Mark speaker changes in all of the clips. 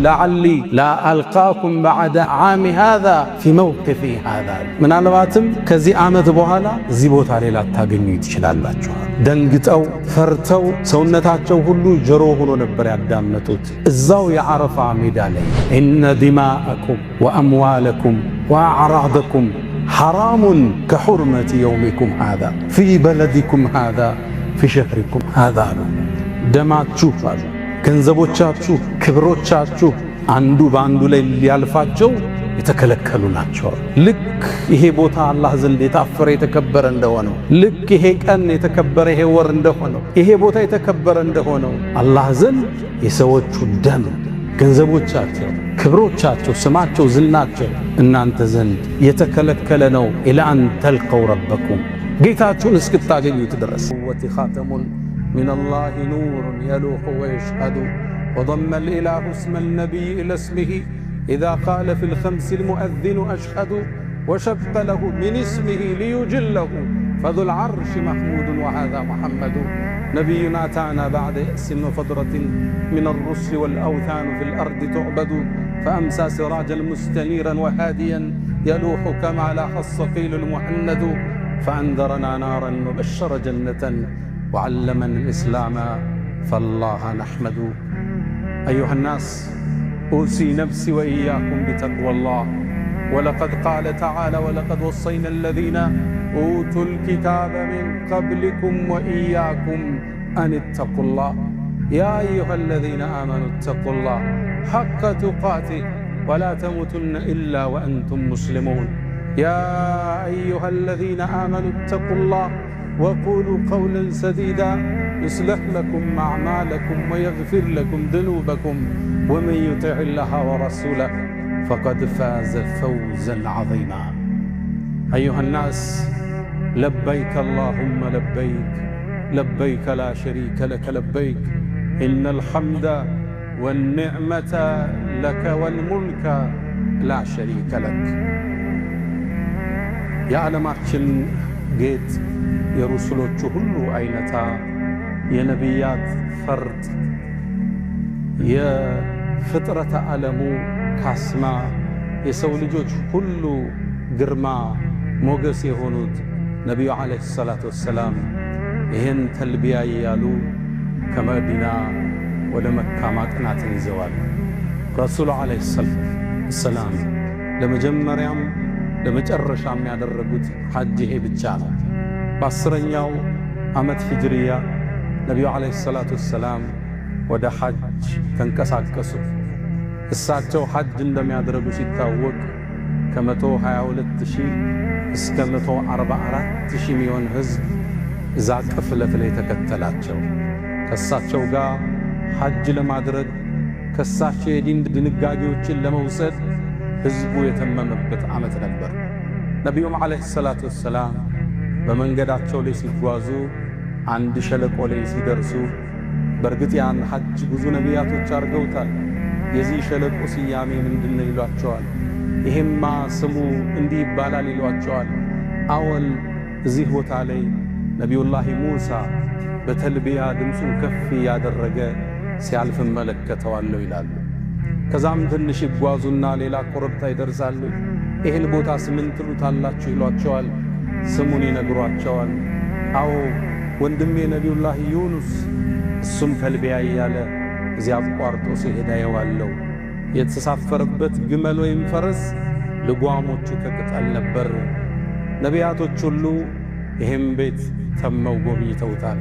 Speaker 1: لعلي لا ألقاكم بعد عام هذا في موقفي هذا ምናልባትም ከዚህ ዓመት በኋላ እዚህ ቦታ ላይ ላታገኙ ትችላላችሁ። ደንግጠው ፈርተው ሰውነታቸው ሁሉ ጆሮ ሆኖ ነበር ያዳመጡት እዛው የዓረፋ ሜዳ ላይ إن دماءكم وأموالكم وأعراضكم حرام كحرمة يومكم هذا في بلدكم هذا في شهركم هذا ደማችሁ ገንዘቦቻችሁ ክብሮቻችሁ አንዱ ባንዱ ላይ ሊያልፋቸው የተከለከሉ ናቸው። ልክ ይሄ ቦታ አላህ ዘንድ የታፈረ የተከበረ እንደሆነው ልክ ይሄ ቀን የተከበረ ይሄ ወር እንደሆነው ይሄ ቦታ የተከበረ እንደሆነው አላህ ዘንድ የሰዎቹ ደም ገንዘቦቻቸው ክብሮቻቸው ስማቸው ዝናቸው እናንተ ዘንድ የተከለከለ ነው። ኢላ አን ተልቀው ረበኩም ጌታችሁን እስክታገኙት ድረስ ወቲ ኻተሙን من الله نور يلوح ويشهد وضم الإله اسم النبي إلى اسمه إذا قال في الخمس المؤذن أشهد وشق له من اسمه ليجله فذو العرش محمود وهذا محمد نبينا أتانا بعد يأس وفضرة من الرسل والأوثان في الأرض تعبد فأمسى سراجا مستنيرا وهاديا يلوح كما لاح الصقيل المحند فأنذرنا نارا وبشر جنة وعلمنا الإسلام فالله نحمد. أيها الناس أوصي نفسي وإياكم بتقوى الله ولقد قال تعالى ولقد وصينا الذين أوتوا الكتاب من قبلكم وإياكم أن اتقوا الله يا أيها الذين آمنوا اتقوا الله حق تقاته ولا تموتن إلا وأنتم مسلمون يا أيها الذين آمنوا اتقوا الله وقولوا قولا سديدا يصلح لكم أعمالكم ويغفر لكم ذنوبكم ومن يطع الله ورسوله فقد فاز فوزا عظيما. أيها الناس لبيك اللهم لبيك لبيك لا شريك لك لبيك إن الحمد والنعمة لك والملك لا شريك لك. يا علماتشن جيت የሩሱሎቹ ሁሉ አይነታ የነቢያት ፈርጥ የፍጥረተ ዓለሙ ካስማ የሰው ልጆች ሁሉ ግርማ ሞገስ የሆኑት ነቢዩ ዓለይሂ ሰላቱ ወሰላም ይህን ተልቢያ እያሉ ከመዲና ወደ መካ ማቅናትን ይዘዋል። ረሱሉ ዓለይሂ ሰላም ለመጀመሪያም ለመጨረሻም ያደረጉት ሐጅ ይሄ ብቻ ነው። በአስረኛው ዓመት ሂጅሪያ ነቢዩ ዓለይሂ ሰላቱ ወሰላም ወደ ሐጅ ተንቀሳቀሱ። እሳቸው ሐጅ እንደሚያደርጉ ሲታወቅ ከ122,000 እስከ 144,000 የሚሆን ሕዝብ እዛ ቅፍለት ላይ ተከተላቸው። ከእሳቸው ጋር ሐጅ ለማድረግ ከእሳቸው የዲን ድንጋጌዎችን ለመውሰድ ሕዝቡ የተመመበት ዓመት ነበር። ነቢዩም ዓለይሂ ሰላቱ ወሰላም በመንገዳቸው ላይ ሲጓዙ አንድ ሸለቆ ላይ ሲደርሱ በእርግጥ ያን ሐጅ ብዙ ነቢያቶች አድርገውታል። የዚህ ሸለቆ ስያሜ ምንድነው ይሏቸዋል። ይሄማ ስሙ እንዲህ ይባላል ይሏቸዋል። አወል እዚህ ቦታ ላይ ነቢዩላህ ሙሳ በተልቢያ ድምፁን ከፍ ያደረገ ሲያልፍ መለከተዋለሁ ይላሉ። ከዛም ትንሽ ይጓዙና ሌላ ኮረብታ ይደርሳሉ። ይሄን ቦታ ስምን ትሉታላችሁ ይሏቸዋል። ስሙን ይነግሯቸዋል። አዎ ወንድሜ ነቢዩላህ ዩኑስ እሱም ተልቢያ እያለ እዚያ አቋርጦ ሲሄድ አየዋለሁ። የተሳፈረበት ግመል ወይም ፈረስ ልጓሞቹ ከቅጠል ነበር። ነቢያቶች ሁሉ ይህም ቤት ተመው ጎብኝተውታል።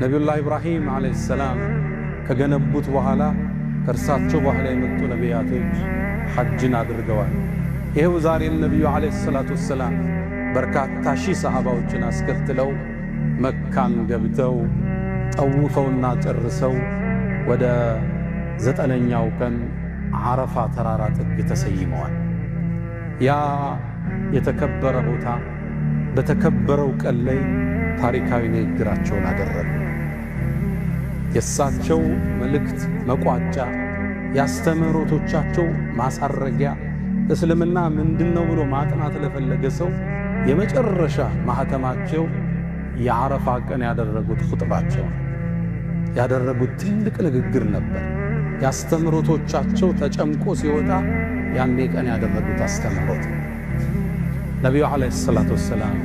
Speaker 1: ነቢዩላህ ኢብራሂም ዓለይሂ ሰላም ከገነቡት በኋላ ከእርሳቸው በኋላ የመጡ ነቢያቶች ሐጅን አድርገዋል። ይሄው ዛሬም ነቢዩ ዓለይሂ ሰላቱ ወሰላም በርካታ ሺህ ሰሃባዎችን አስከትለው መካን ገብተው ጠውፈውና ጨርሰው ወደ 9ኛው ቀን ዓረፋ ተራራ ጥግ ተሰይመዋል። ያ የተከበረ ቦታ በተከበረው ቀን ላይ ታሪካዊ ንግግራቸውን አደረጉ። የእሳቸው መልእክት መቋጫ ያስተምሮቶቻቸው ማሳረጊያ እስልምና ምንድነው ብሎ ማጥናት ለፈለገ ሰው የመጨረሻ ማህተማቸው የዓረፋ ቀን ያደረጉት ኹጥባቸው ያደረጉት ትልቅ ንግግር ነበር። ያስተምሮቶቻቸው ተጨምቆ ሲወጣ ያኔ ቀን ያደረጉት አስተምሮት ነቢዩ ዓለይሂ ሰላቱ ወሰላም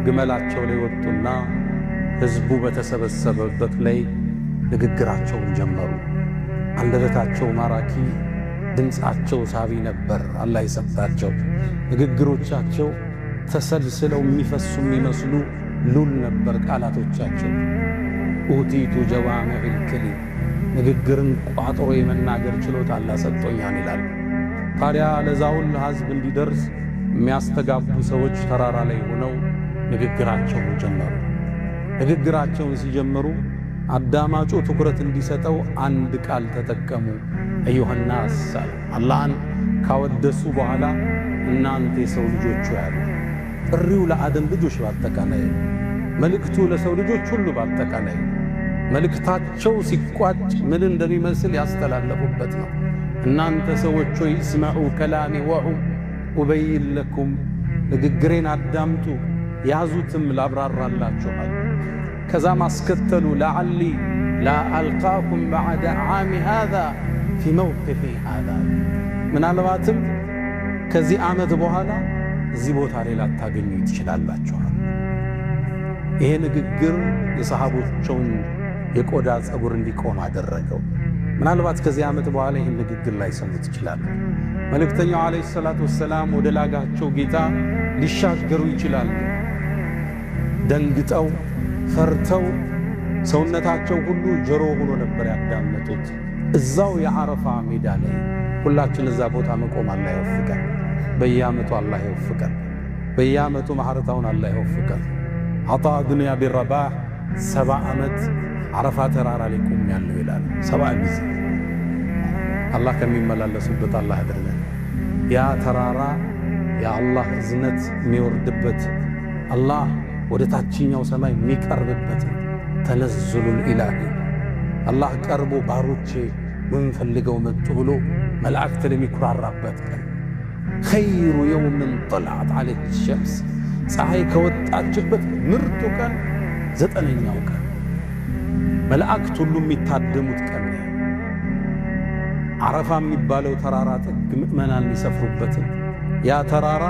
Speaker 1: ግመላቸው ላይ ወጡና ህዝቡ በተሰበሰበበት ላይ ንግግራቸውን ጀመሩ። አንደበታቸው ማራኪ፣ ድምፃቸው ሳቢ ነበር። አላህ ይሰጣቸው። ንግግሮቻቸው ተሰልስለው የሚፈሱ የሚመስሉ ሉል ነበር ቃላቶቻቸው። ኡቲቱ ጀዋሚዕል ከሊም ንግግርን ቋጥሮ የመናገር ችሎታ አላህ ሰጥቶኛል ይላል። ታዲያ ለዛውን ለህዝብ እንዲደርስ የሚያስተጋቡ ሰዎች ተራራ ላይ ሆነው ንግግራቸውን ጀመሩ። ንግግራቸውን ሲጀምሩ አዳማጩ ትኩረት እንዲሰጠው አንድ ቃል ተጠቀሙ። አዩሃናስ አላህን ካወደሱ በኋላ እናንተ የሰው ልጆች ያሉ ጥሪው ለአደም ልጆች ባጠቃላይ መልእክቱ ለሰው ልጆች ሁሉ ባጠቃላይ መልእክታቸው ሲቋጭ ምን እንደሚመስል ያስተላለፉበት ነው። እናንተ ሰዎች ሆይ እስመዑ ከላሚ ወዑ ኡበይን ለኩም ንግግሬን አዳምጡ ያዙትም ላብራራላችኋል። ከዛም አስከተሉ ለዓሊ ላ አልቃኩም በዕደ ዓሚ ሃዛ ፊ መውቅፊ ሃዛ ምናልባትም ከዚህ ዓመት በኋላ እዚህ ቦታ ላይ ላታገኙ ትችላላችኋል። ይሄ ንግግር የሰሃቦቻቸውን የቆዳ ጸጉር እንዲቆም አደረገው። ምናልባት ከዚህ ዓመት በኋላ ይህን ንግግር ላይ ሰሙት ይችላል። መልእክተኛው ዓለይሂ ሰላቱ ወሰላም ወደ ላጋቸው ጌታ ሊሻገሩ ይችላሉ። ደንግጠው ፈርተው ሰውነታቸው ሁሉ ጆሮ ሆኖ ነበር ያዳመጡት። እዛው የዓረፋ ሜዳ ላይ ሁላችን እዛ ቦታ መቆም አላህ ይወፍቀን። በየዓመቱ አላህ ይወፍቀን። በየዓመቱ ማህረታውን አላህ ይወፍቀን። አጣ ኢብኑ አቢ ረባህ 70 ዓመት ዓረፋ ተራራ ላይ ቆም ያለው ይላል። 70 ጊዜ አላህ ከሚመላለሱበት አላህ ያድርገን። ያ ተራራ የአላህ እዝነት የሚወርድበት አላህ ወደ ታችኛው ሰማይ የሚቀርብበት ተነዝሉል ኢላሂ አላህ ቀርቦ ባሮቼ ምን ፈልገው መጡ ብሎ መላእክትን የሚኩራራበት ቀን ኸይሩ የውምን ጠልዐት ዐለይሂ ሸምስ ፀሐይ ከወጣችበት ምርጡ ቀን 9ኛው ቀን መላእክት ሁሉ የሚታደሙት ቀን ዓረፋ የሚባለው ተራራ ጥግ ምእመናን የሚሰፍሩበት ያ ተራራ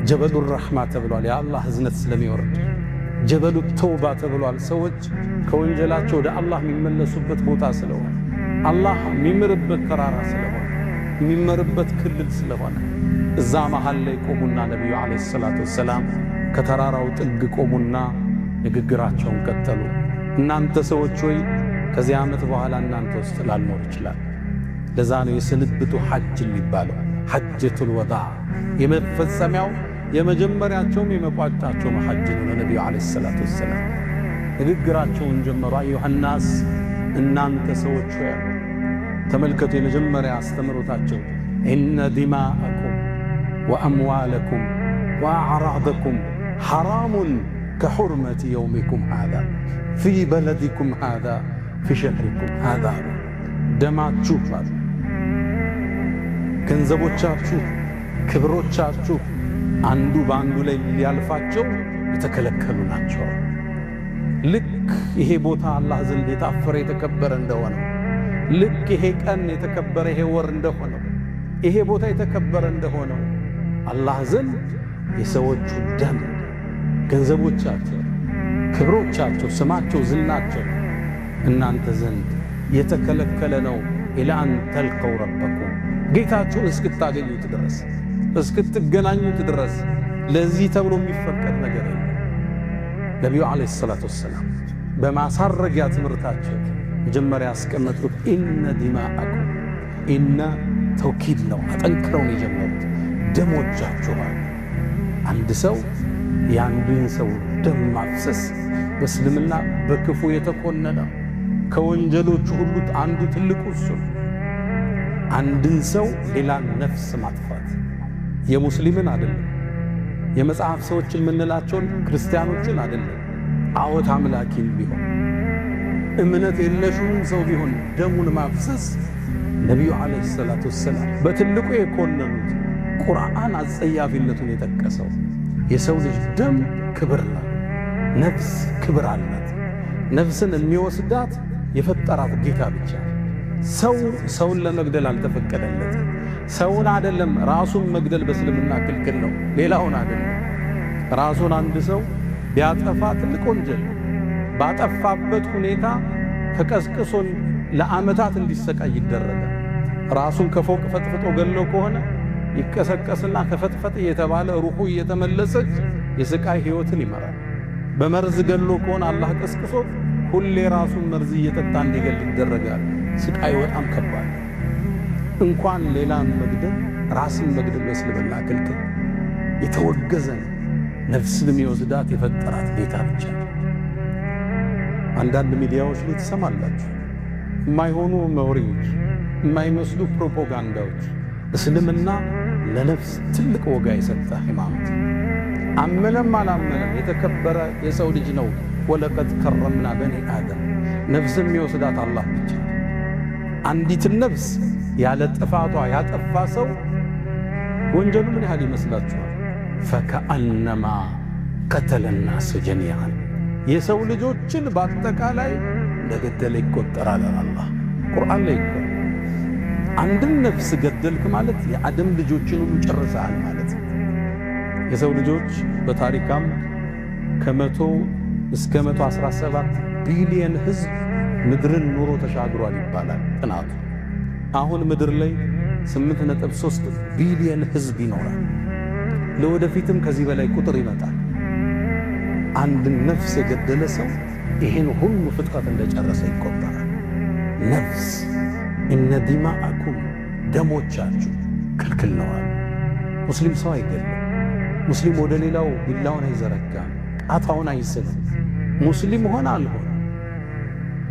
Speaker 1: ጀበሉ ረሕማ ተብሏል። የአላህ እዝነት ስለሚወርድ ጀበሉ ተውባ ተብሏል። ሰዎች ከወንጀላቸው ወደ አላህ የሚመለሱበት ቦታ ስለሆነ አላህ የሚምርበት ተራራ ስለሆነ የሚመርበት ክልል ስለሆነ እዛ መሃል ላይ ቆሙና ነቢዩ ዓለይሂ ሰላቱ ወሰላም ከተራራው ጥግ ቆሙና ንግግራቸውን ቀጠሉ። እናንተ ሰዎች ሆይ ከዚህ ዓመት በኋላ እናንተ ውስጥ ላልኖር ይችላል። ለዛ ነው የስንብቱ ሐጅ የሚባለው ሐጀቱል ወዳዕ የመፈጸሚያው የመጀመሪያቸውም የመቋጫቸው ሐጅ ነው። ነቢዩ ዓለይሂ ሰላቱ ወሰላም ንግግራቸውን ጀመሩ። አዩሃናስ እናንተ ሰዎች ሆይ ተመልከቱ። የመጀመሪያ አስተምሮታቸው ኢነ ዲማአኩም ወአምዋለኩም ወአዕራደኩም ሐራሙን ከሑርመቲ የውሚኩም ሃዛ ፊ በለዲኩም ሃዛ ፊ ሸህሪኩም ሃዛ ደማችሁ፣ ገንዘቦቻችሁ፣ ክብሮቻችሁ አንዱ በአንዱ ላይ ሊያልፋቸው የተከለከሉ ናቸው። ልክ ይሄ ቦታ አላህ ዘንድ የታፈረ የተከበረ እንደሆነው ልክ ይሄ ቀን የተከበረ ይሄ ወር እንደሆነው ይሄ ቦታ የተከበረ እንደሆነው አላህ ዘንድ የሰዎቹ ደም፣ ገንዘቦቻቸው፣ ክብሮቻቸው፣ ስማቸው፣ ዝናቸው እናንተ ዘንድ የተከለከለ ነው። ኢላ አን ተልቀው ረበኩም ጌታችሁን እስክታገኙት ድረስ እስክትገናኙት ድረስ ለዚህ ተብሎ የሚፈቀድ ነገር የለም። ነቢዩ ዓለይሂ ሰላቱ ወሰላም በማሳረጊያ ትምህርታቸው መጀመሪያ ያስቀመጡት ኢነ ዲማአኩም ኢነ ተውኪድ ነው። አጠንክረው ነው የጀመሩት። ደሞቻችኋል። አንድ ሰው የአንድን ሰው ደም ማፍሰስ በእስልምና በክፉ የተኮነነ ከወንጀሎቹ ሁሉ አንዱ ትልቁ እሱ ነው። አንድን ሰው ሌላ ነፍስ ማጥፋት የሙስሊምን አይደለም፣ የመጽሐፍ ሰዎችን የምንላቸውን ክርስቲያኖችን አይደለም፣ ጣዖት አምላኪን ቢሆን እምነት የለሹን ሰው ቢሆን ደሙን ማፍሰስ ነቢዩ ዓለይሂ ሰላቱ ወሰላም በትልቁ የኮነኑት ቁርአን አጸያፊነቱን የጠቀሰው የሰው ልጅ ደም ክብር ነው። ነፍስ ክብር አላት። ነፍስን የሚወስዳት የፈጠራት ጌታ ብቻ። ሰውን ለመግደል አልተፈቀደለትም። ሰውን አይደለም ራሱን መግደል በእስልምና ክልክል ነው። ሌላውን አይደለም። ራሱን አንድ ሰው ቢያጠፋ ትልቅ ወንጀል ባጠፋበት ሁኔታ ተቀስቅሶን ለዓመታት እንዲሰቃይ ይደረጋል። ራሱን ከፎቅ ፈጥፍጦ ገለው ከሆነ ይቀሰቀስና ከፈጥፈጥ እየተባለ ሩሑ እየተመለሰች የስቃይ ህይወትን ይመራል። በመርዝ ገሎ ከሆነ አላህ ቀስቅሶ ሁሌ ራሱን መርዝ እየጠጣ እንዲገል ይደረጋል። ስቃይ በጣም ከባድ። እንኳን ሌላን መግደል ራስን መግደል በእስልምና ክልክል የተወገዘ ነፍስን የሚወስዳት የፈጠራት ጌታ ብቻ። አንዳንድ ሚዲያዎች ላይ ትሰማላችሁ የማይሆኑ መወሬዎች፣ የማይመስሉ ፕሮፓጋንዳዎች። እስልምና ለነፍስ ትልቅ ወጋ የሰጠ ሃይማኖት፣ አመነም አላመነም የተከበረ የሰው ልጅ ነው። ወለቀድ ከረምና በኒ አደም። ነፍስን የሚወስዳት አላህ ብቻ። አንዲትን ነፍስ ያለ ጥፋቷ ያጠፋ ሰው ወንጀሉ ምን ያህል ይመስላችኋል? ፈከአነማ ቀተለ ናስ ጀሚዓን፣ የሰው ልጆችን በአጠቃላይ እንደገደለ ይቆጠራል። አላህ ቁርአን ላይ ይቆ አንድን ነፍስ ገደልክ ማለት የአደም ልጆችን ሁሉ ጨርሰሃል ማለት ነው። የሰው ልጆች በታሪካም ከ100 እስከ 117 ቢሊየን ህዝብ ምድርን ኑሮ ተሻግሯል ይባላል ጥናቱ። አሁን ምድር ላይ 8.3 ቢሊየን ህዝብ ይኖራል። ለወደፊትም ከዚህ በላይ ቁጥር ይመጣል። አንድን ነፍስ የገደለ ሰው ይሄን ሁሉ ፍጥረት እንደጨረሰ ይቆጠራል። ነፍስ ኢነ ዲማአኩም፣ ደሞቻችሁ ክልክል ነዋል። ሙስሊም ሰው አይገድልም። ሙስሊም ወደ ሌላው ቢላውን አይዘረጋም፣ ቃታውን አይስልም። ሙስሊም ሆነ አልሆነ፣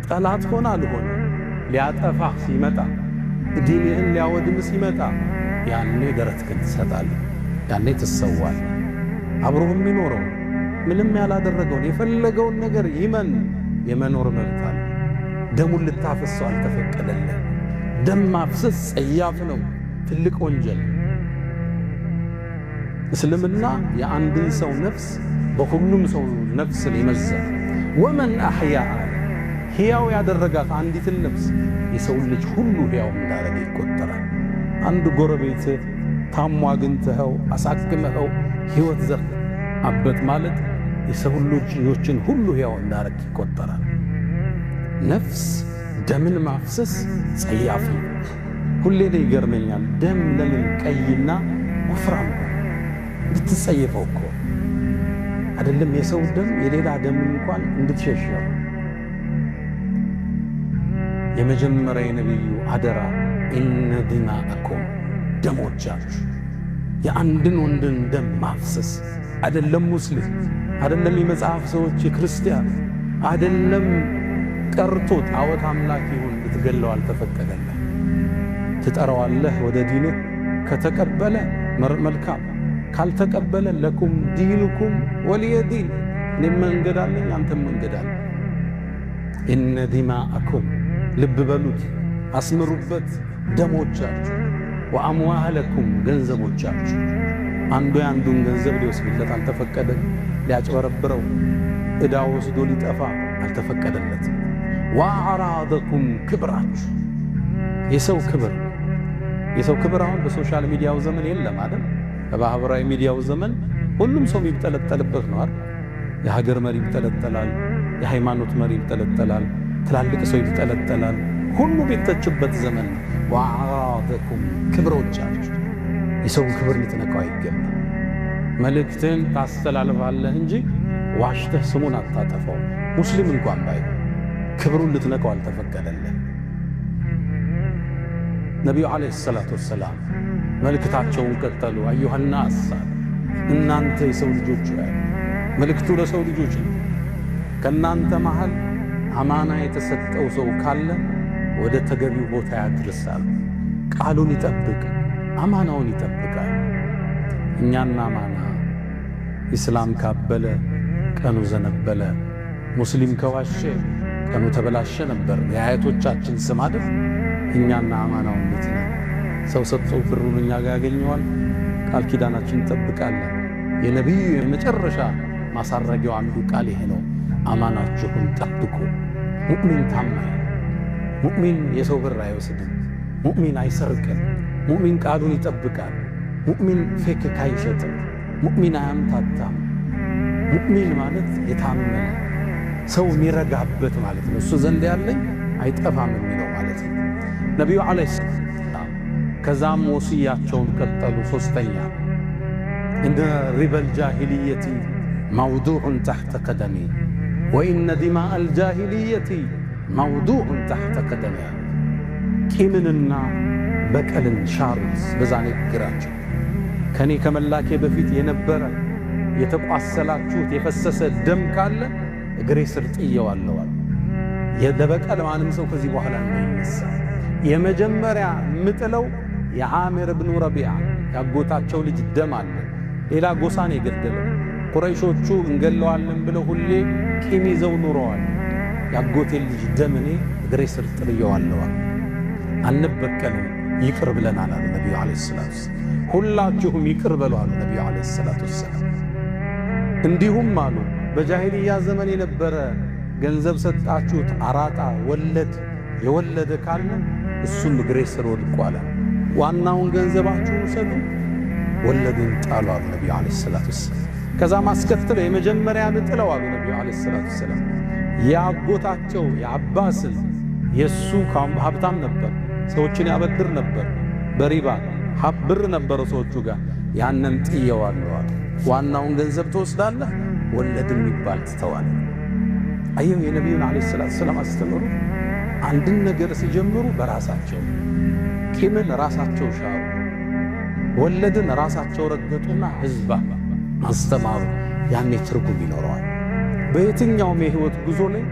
Speaker 1: ጠላት ሆነ አልሆነ፣ ሊያጠፋህ ሲመጣ፣ ዲንህን ሊያወድም ሲመጣ ያኔ ደረትህን ትሰጣለህ፣ ያኔ ትሰዋለህ። አብሮህ የሚኖረው ምንም ያላደረገውን የፈለገውን ነገር ይመን የመኖር መብት አለ። ደሙን ልታፈሰው አልተፈቀደልህ። ደም ማፍሰስ ጸያፍ ነው፣ ትልቅ ወንጀል። እስልምና የአንድን ሰው ነፍስ በሁሉም ሰው ነፍስ ሊመዘን ወመን አሕያ ሕያው ያደረጋት አንዲትን ነፍስ የሰው ልጅ ሁሉ ሕያው እንዳረገ ይቆጠራል። አንድ ጎረቤት ታሞ አግኝተኸው አሳክመኸው ሕይወት ዘርአበት ማለት የሰው ልጆችን ሁሉ ሕያው እንዳረግ ይቆጠራል። ነፍስ ደምን ማፍሰስ ጸያፍ ነው። ሁሌ ላይ ይገርመኛል። ደም ለምን ቀይና ወፍራም እንድትጸየፈው እኮ አይደለም የሰው ደም የሌላ ደም እንኳን እንድትሸሸው። የመጀመሪያ የነቢዩ አደራ ኢነ ዲማአኩም፣ ደሞቻችሁ የአንድን ወንድን ደም ማፍሰስ አይደለም ሙስሊም አይደለም የመጽሐፍ ሰዎች የክርስቲያን አይደለም ቀርቶ ጣዖት አምላክ ይሁን ልትገለው አልተፈቀደልህ። ትጠራዋለህ ወደ ዲንህ፣ ከተቀበለ መልካም፣ ካልተቀበለ ለኩም ዲኑኩም ወሊየ ዲን፣ እኔም መንገድ አለኝ አንተም መንገድ አለ። ኢነ ዲማአኩም፣ ልብ በሉት አስምሩበት፣ ደሞቻችሁ፣ ወአምዋለኩም፣ ገንዘቦቻችሁ። አንዱ የአንዱን ገንዘብ ሊወስድለት አልተፈቀደም። ሊያጭበረብረው ዕዳ ወስዶ ሊጠፋ አልተፈቀደለትም። ወአዕራደኩም፣ ክብራችሁ፣ የሰው ክብር አሁን በሶሻል ሚዲያው ዘመን የለም አይደል? በማህበራዊ ሚዲያው ዘመን ሁሉም ሰው የሚጠለጠልበት ነው አይደል? የሀገር መሪ ይጠለጠላል፣ የሃይማኖት መሪ ይጠለጠላል፣ ትላልቅ ሰው ይጠለጠላል። ሁሉም የተችበት ዘመን ነው። ወአዕራደኩም፣ ክብሮቻችሁ፣ የሰውን ክብር ልትነካው አይገባም። መልእክትን ታስተላልፋለህ እንጂ ዋሽተህ ስሙን አታጠፋው። ሙስሊም እንኳን ባይሆን ክብሩን ልትነካው አልተፈቀደልህ። ነቢዩ ዓለይሂ ሰላቱ ወሰላም መልእክታቸውን ቀጠሉ። አዩሃናስ፣ እናንተ የሰው ልጆች ላይ መልእክቱ ለሰው ልጆች ነው። ከእናንተ መሃል አማና የተሰጠው ሰው ካለ ወደ ተገቢው ቦታ ያድርሳል። ቃሉን ይጠብቅ፣ አማናውን ይጠብቃል። እኛና አማና ኢስላም ካበለ ቀኑ ዘነበለ፣ ሙስሊም ከዋሸ ቀኑ ተበላሸ ነበር። የአያቶቻችን ስም አይደል? እኛና አማናው እንዴት ነው? ሰው ሰጥቶ ብሩን እኛ ጋር ያገኘዋል። ቃል ኪዳናችን እንጠብቃለን። የነቢዩ የመጨረሻ ማሳረጊያው አንዱ ቃል ይሄ ነው። አማናችሁን ጠብቁ። ሙእሚን ታማኝ፣ ሙእሚን የሰው ብር አይወስድም፣ ሙእሚን አይሰርቅም፣ ሙእሚን ቃሉን ይጠብቃል፣ ሙእሚን ፌክ አይሸጥም፣ ሙእሚን አያምታታም። ሙእሚን ማለት የታመነ ሰው የሚረጋበት ማለት ነው። እሱ ዘንድ ያለኝ አይጠፋም የሚለው ማለት ነው ነቢዩ ዓለይሂ ሰላም። ከዛም ወስያቸውን ቀጠሉ። ሶስተኛ እንደ ሪበል ጃሂልየቲ መውዱዑን ተሕተ ቀደሚ ወኢነ ዲማእ አልጃሂልየቲ መውዱዑን ተሕተ ቀደሚ። ቂምንና በቀልን ሻሩት በዛ ንግግራቸው። ከኔ ከመላኬ በፊት የነበረ የተቋሰላችሁት የፈሰሰ ደም ካለ እግሬ ስር ጥየዋለዋል። ለበቀል ማንም ሰው ከዚህ በኋላ እንዳይነሳ የመጀመሪያ ምጥለው የዓሚር ብኑ ረቢዓ ያጎታቸው ልጅ ደም አለ። ሌላ ጎሳን የገደለው ቁረይሾቹ እንገለዋለን ብለው ሁሌ ቂም ይዘው ኑረዋል። ያጎቴን ልጅ ደም እኔ እግሬ ስር ጥየዋለዋል። አንበቀልም፣ ይቅር ብለናል አሉ ነቢዩ ዓለይሂ ሰላቱ ወሰላም። ሁላችሁም ይቅር በሉ አሉ ነቢዩ ዓለይሂ ሰላቱ ወሰላም። እንዲሁም አሉ በጃሂልያ ዘመን የነበረ ገንዘብ ሰጣችሁት አራጣ ወለድ የወለደ ካለ እሱም እግሬ ስር ወድቋል። ዋናውን ገንዘባችሁን ውሰዱ፣ ወለዱን ጣሉ አሉ ነቢዩ ዓለይሂ ሰላቱ ወሰላም። ከዛ ማስከተለው የመጀመሪያ ምጥለው አሉ ነቢዩ ዓለይሂ ሰላቱ ወሰላም የአጎታቸው የአባስን የሱ ሀብታም ነበር፣ ሰዎችን ያበድር ነበር፣ በሪባ ብር ነበረው ሰዎቹ ጋር። ያንን ጥየዋለሁ አሉ። ዋናውን ገንዘብ ትወስዳለህ፣ ወለድ የሚባል ትተዋል። አየው የነቢዩን ዓለይሂ ሰላቱ ወሰላም አስተምሩ። አንድን ነገር ሲጀምሩ በራሳቸው ቂምን ራሳቸው ሻሩ፣ ወለድን ራሳቸው ረገጡና ህዝባ አስተማሩ። ያኔ ትርጉም ይኖረዋል። በየትኛውም የህይወት ጉዞ ላይ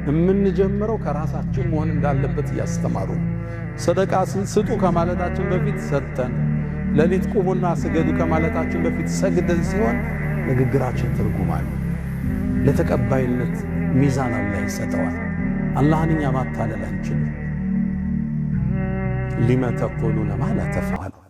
Speaker 1: የምንጀምረው ከራሳችን መሆን እንዳለበት እያስተማሩ፣ ሰደቃ ስጡ ከማለታችን በፊት ሰጥተን፣ ሌሊት ቁሙና ስገዱ ከማለታችን በፊት ሰግደን ሲሆን ንግግራችን ትርጉም አለ። ለተቀባይነት ሚዛን አላህ ይሰጠዋል። አላህን እኛ ማታለል አንችልም። ሊመ ተቁሉነ ማ ላ ተፍዐሉን